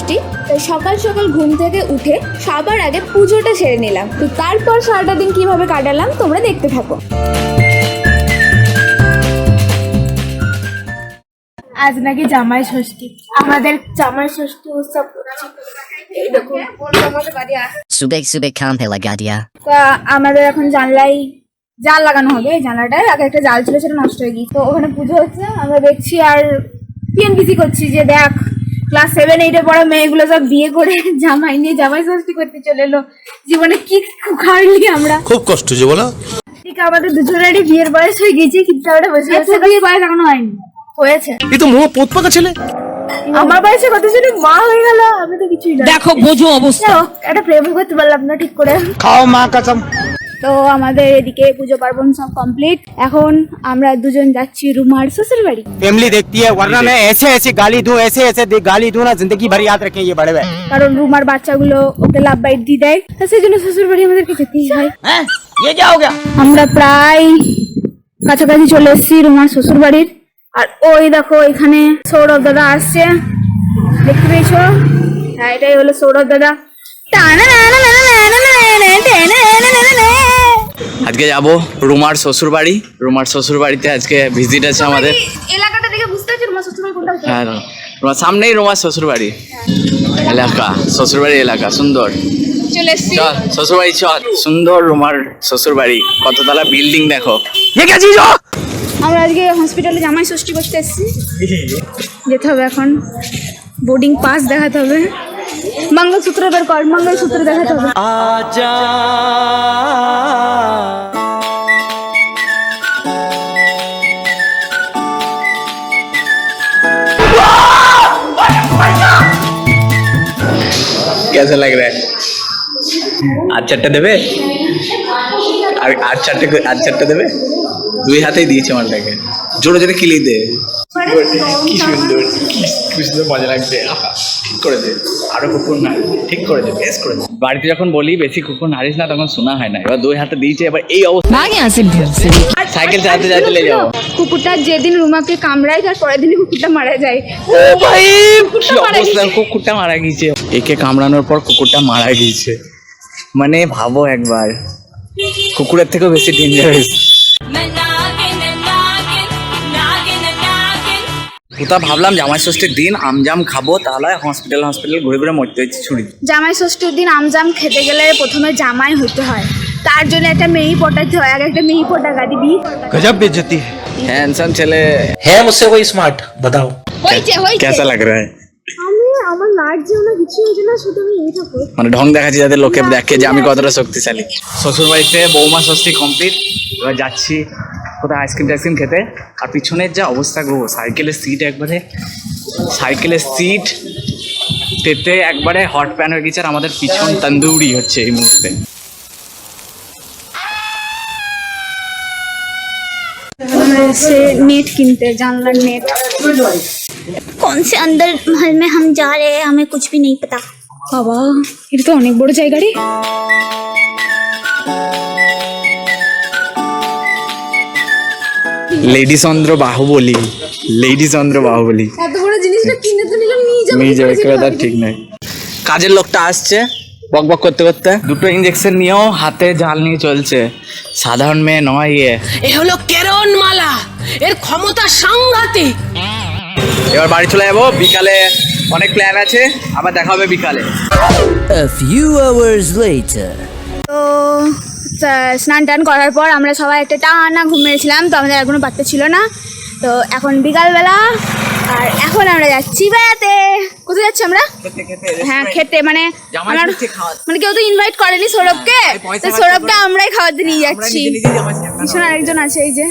ষষ্ঠী, তাই সকাল সকাল ঘুম থেকে উঠে সবার আগে পুজোটা সেরে নিলাম। তো তারপর সারাটা দিন কিভাবে কাটালাম তোমরা দেখতে থাকো। আজ নাকি জামাই ষষ্ঠী, আমাদের জামাই ষষ্ঠী উৎসব করছি। এই দেখো আমাদের বাড়ি सुबह सुबह काम पे लगा दिया। আমাদের এখন জানলাই জাল লাগানো হবে। এই জানলাটায় আগে একটা জাল ছিল, সেটা নষ্ট হয়ে গিয়েছে। তো ওখানে পুজো হচ্ছে, আমরা দেখছি আর পিএনপিসি করছি যে দেখ ক্লাস 7-8 পড়া মেয়েগুলো সব বিয়ে করে জামাই নিয়ে জামাই ষষ্ঠী করতে চলে এলো। জীবনে কি খাড়লি আমরা, খুব কষ্ট যে বলো। ঠিক আমাদের দুজনেরই বিয়ের বয়স হয়ে গেছে, কিন্তু আমরা বসে বসে বিয়ের বয়স এখনো হয়নি, হয়েছে। এই তো মোহ পোত পাকা ছেলে। আমার বয়সে কত জন মা হয়ে গেল, আমি তো কিছুই না। দেখো বোঝো অবস্থা। একটা প্রেম করতে পারলাম না ঠিক করে। খাও মা কসম। তো আমাদের এদিকে পুজো পার্বণ সব কমপ্লিট। এখন আমরা দুজন যাচ্ছি রুমার শ্বশুর বাড়ি। फैमिली देखती है, वरना मैं ऐसे ऐसे गाली दूं, ऐसे ऐसे गाली दूं ना, जिंदगी भर याद रखें ये बड़े भाई। কারণ রুমার বাচ্চাগুলো ওকে লাভ বাইট দিয়ে দেয়, তো সেই জন্য শ্বশুর বাড়ি আমাদেরকে যেতেই হয়। ये क्या हो गया? আমরা প্রায় কাছাকাছি চলে এসেছি রুমার শ্বশুর বাড়ির। আর ওই দেখো এখানে সৌরভ দাদা আসছে, দেখতে পেয়েছো? হ্যাঁ, এটাই হলো সৌরভ দাদা। আজকে যাব রুমার শ্বশুর বাড়ি। রুমার শ্বশুর বাড়িতে আজকে ভিজিট আছে আমাদের। এলাকাটা দেখে বুঝতে পারছি রুমার শ্বশুর বাড়ি কোনটা। হ্যাঁ, রুমার সামনেই রুমার শ্বশুর বাড়ি এলাকা, শ্বশুর বাড়ি এলাকা সুন্দর। চলে এসেছি। চল শ্বশুর বাড়ি চল। সুন্দর রুমার শ্বশুর বাড়ি, কততলা বিল্ডিং দেখো। ये क्या चीज हो? আমরা আজকে হসপিটালে জামাই ষষ্ঠী করতে এসেছি। যেতে হবে এখন, বোর্ডিং পাস দেখাতে হবে, মঙ্গলসূত্র বের কর, মঙ্গলসূত্র দেখাতে হবে। कैसा लग रहा है? আর চারটা দেবে? আর চারটা দেবে? দুই হাতেই দিয়েছে মালটাকে, জোরে জোরে কিলি দে। কি সুন্দর, কি সুন্দর মজা লাগছে। ঠিক করে দে, আরো কুকুর না, ঠিক করে দে, বেশ করে দে। বাড়িতে যখন বলি বেশি কুকুর নাড়িস না, তখন শোনা হয় না। এবার দুই হাতে দিয়েছে, এবার এই অবস্থা। সাইকেল চালাতে চালাতে লে যাও। কুকুরটা যেদিন রুমাকে কামড়ায় তার পরের দিনই কুকুরটা মারা যায়। ও ভাই, কি অবস্থা, কুকুরটা মারা গিয়েছে। একে কামড়ানোর পর কুকুরটা মারা গিয়েছে, মানে ভাবো একবার, কুকুরের থেকেও বেশি ডেঞ্জারাস। কোথা ভাবলাম জামাই ষষ্ঠীর দিন আমজাম খাবো, তাহলে হসপিটাল ঘুরে ঘুরে মরতে হচ্ছে ছুরি। জামাই ষষ্ঠীর দিন আমজাম খেতে গেলে প্রথমে জামাই হতে হয়, তার জন্য একটা মেয়ে পটাতে হয়। আগে একটা মেয়ে পটা গাড়ি দিবি। गजब बेइज्जती है। হ্যান্ডসাম ছেলে है मुझसे कोई स्मार्ट बताओ। হইছে কেসা লাগ রা হ্যায়? আমার লাগছে না, কিছু হয়েছে না, শুধু আমি এটা করি। মানে ঢং দেখাচ্ছি যাতে লোকে দেখে যে আমি কতটা শক্তিশালী। শ্বশুর বাড়িতে বৌমা ষষ্ঠী কমপ্লিট, এবার যাচ্ছি কোথাও আইসক্রিম টাইসক্রিম খেতে। আর পিছনের যা অবস্থা গো, সাইকেলের সিট তেতে একবারে হট প্যান হয়ে গেছে। আর আমাদের পিছন তন্দুরি হচ্ছে এই মুহূর্তে। से नेट किनते, जानवर नेट। कौन से अंदर महल में हम जा रहे हैं हमें कुछ भी नहीं पता। বাবা, এটা তো অনেক বড় জায়গা রে। লেডি চন্দ্র বাহুবলী, এত বড় জিনিসটা কিনে তো নিয়ে যাবে কেউ, তার ঠিক নাই। কাজের লোকটা আসছে বক বক করতে করতে, দুটো ইঞ্জেকশন নিয়েও হাতে জাল নিয়ে চলছে। সাধারণ মেয়ে নয় এ হলো কেরণমালা, এর ক্ষমতা সাংঘাতিক। এবার বাড়ি চলে যাবো, বিকালে অনেক প্ল্যান আছে, আবার দেখা হবে বিকালে। A few hours later. তো স্নান টান করার পর আমরা সবাই একটা টানা ঘুম মেরেছিলাম, তো আমাদের আর কোনো পাত্তা ছিল না। তো এখন বিকালবেলা, আর এখন আমরা যাচ্ছি বেড়াতে। কোথায় যাচ্ছি আমরা? হ্যাঁ, খেতে। মানে মানে কেউ তো ইনভাইট করেনি সৌরভকে, তো সৌরভকে আমরাই খাওয়াতে নিয়ে যাচ্ছি। পিছনে আরেকজন আছে, এই যে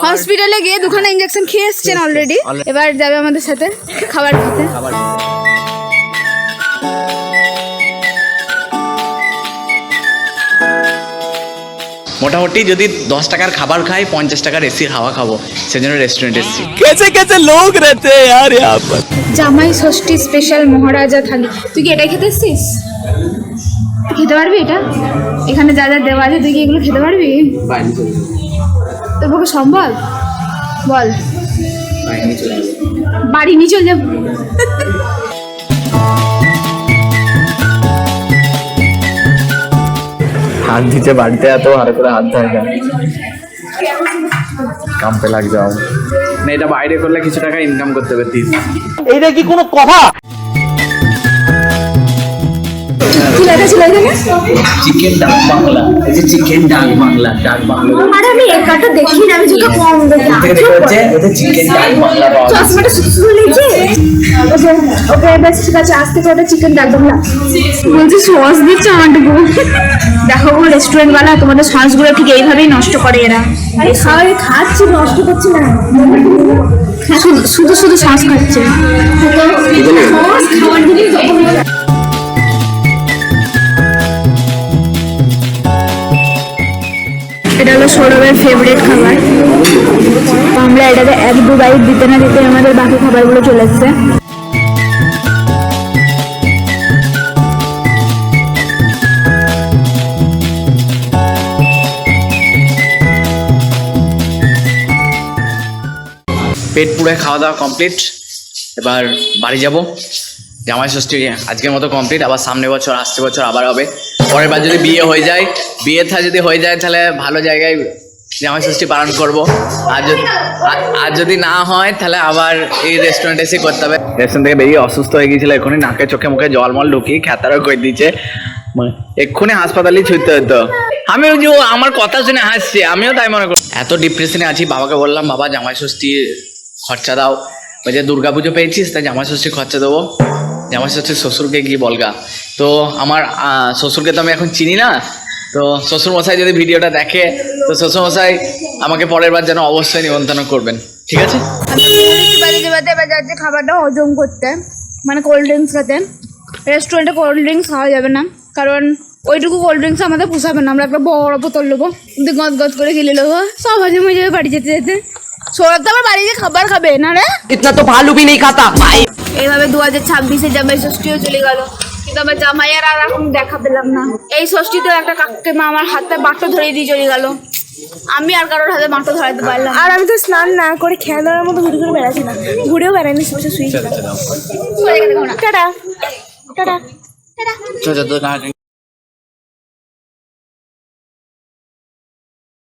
হসপিটালে গিয়ে দুখানা ইঞ্জেকশন খেয়ে এসছেন অলরেডি, এবার যাবে আমাদের সাথে খাবার খেতে। মোটামুটি যদি 10 টাকার খাবার খাই, 50 টাকার এসি হাওয়া খাবো, সেজন্য রেস্টুরেন্ট এসেছি। कैसे कैसे लोग रहते हैं यार यहाँ पर। জামাই ষষ্ঠী স্পেশাল মহারাজা থালি। তুই কি এটাই খেতে এসছিস? খেতে পারবি এটা? এখানে যা যা দেওয়া আছে তুই কি এগুলো খেতে পারবি? তোর পক্ষে সম্ভব? বল। বাড়ি নিয়ে চলে যাবো। হাত দিচ্ছে বাড়িতে, এত ভালো করে হাত ধরে না, কাম পে লাগ যাও না। এটা বাইরে করলে কিছু টাকা ইনকাম করতে পারতিস। এইটা কি কোনো কথা? কি লেখা ছিল এখানে? চিকেন ডাক বাংলা, এই যে চিকেন ডাক বাংলা, ডাক বাংলা আরে আমি একাটা দেখি না, আমি চোখে কম দেখি। থেকে দেখে হচ্ছে এটা চিকেন ডাক বাংলা পাওয়া যায়। চশমাটা সুন্দর লিখছে। ওকে ওকে বেশ ঠিক আছে, আজ থেকে ওটা চিকেন ডাক বাংলা। বলছি সস দিচ্ছে আমাটুকু। দেখো রেস্টুরেন্টওয়ালা তোমাদের সসগুলো ঠিক এইভাবেই নষ্ট করে এরা। আরে খাওয়াই খাচ্ছি, নষ্ট করছি না। শুধু শুধু শুধু সস খাচ্ছে। সস খাওয়ার জিনিস যখন এটা হলো সৌরভের ফেভারিট খাবার। তো আমরা এটাতে 1-2 বাইট দিতে না দিতে আমাদের বাকি খাবারগুলো চলে এসছে। পেট পুরে খাওয়া দাওয়া কমপ্লিট, এবার বাড়ি যাব। জামাই ষষ্ঠী আজকের মতো কমপ্লিট, আবার সামনে বছর আসছে বছর আবার হবে। পরের বার যদি বিয়ে হয়ে যায়, যদি হয়ে যায় তাহলে ভালো জায়গায় জামাই ষষ্ঠী পালন করবো। আর যদি না হয় তাহলে আবার এই রেস্টুরেন্টে এসে করতে হবে। রেস্টুরেন্ট থেকে বেরিয়ে অসুস্থ হয়ে গিয়েছিল, এক্ষুনি নাকে চোখে মুখে জলমল ঢুকিয়ে খেতারও করে দিচ্ছে, এক্ষুনি হাসপাতালেই ছুটতে হতো। আমিও যে আমার কথা শুনে হাসছে, আমিও তাই মনে করি। এত ডিপ্রেশনে আছি, বাবাকে বললাম বাবা জামাই ষষ্ঠী খরচা দাও। ওই যে দুর্গা পুজো পেয়েছিস, তাই জামাই ষষ্ঠী খরচা দেবো। জামাই ষষ্ঠীর শ্বশুরকে গিয়ে বলগা। তো আমার শ্বশুরকে তো আমি এখন চিনি না, তো শ্বশুরমশাই যদি ভিডিওটা দেখে তো শ্বশুরমশাই আমাকে পরের বার যেন অবশ্যই নিমন্ত্রণ করবেন, ঠিক আছে? বাড়িতে এবার যাচ্ছে খাবারটা হজম করতে, মানে কোল্ড ড্রিঙ্কস খেতে। রেস্টুরেন্টে কোল্ড ড্রিঙ্কস খাওয়া যাবে না, কারণ ওইটুকু কোল্ড ড্রিঙ্কস আমাদের পোষাবে না। আমরা একটা বড় বোতল নেবো, গদ গদ করে খেলে নেবো, সব হজম হয়ে যাবে বাড়ি যেতে যেতে। সৌরভ তো আবার বাড়িতে খাবার খাবে না রে, इतना तो भालू भी नहीं खाता भाई। এইভাবে 2026-এ জামাই ষষ্ঠীও চলে গেল, কিন্তু আমার জামাইয়ের আর এখন দেখা পেলাম না। এই ষষ্ঠীতেও একটা কাকিমা আমার হাতে বাঁটো ধরিয়ে দিয়ে চলে গেল, আমি আর কারোর হাতে বাঁটো ধরাতে পারলাম। আর আমি তো স্নান না করে খেলার মতো ঘুরে ঘুরে বেড়াচ্ছি না, ঘুরেও বেড়াইনি, বসে শুয়েছিলাম। Tata tata. চল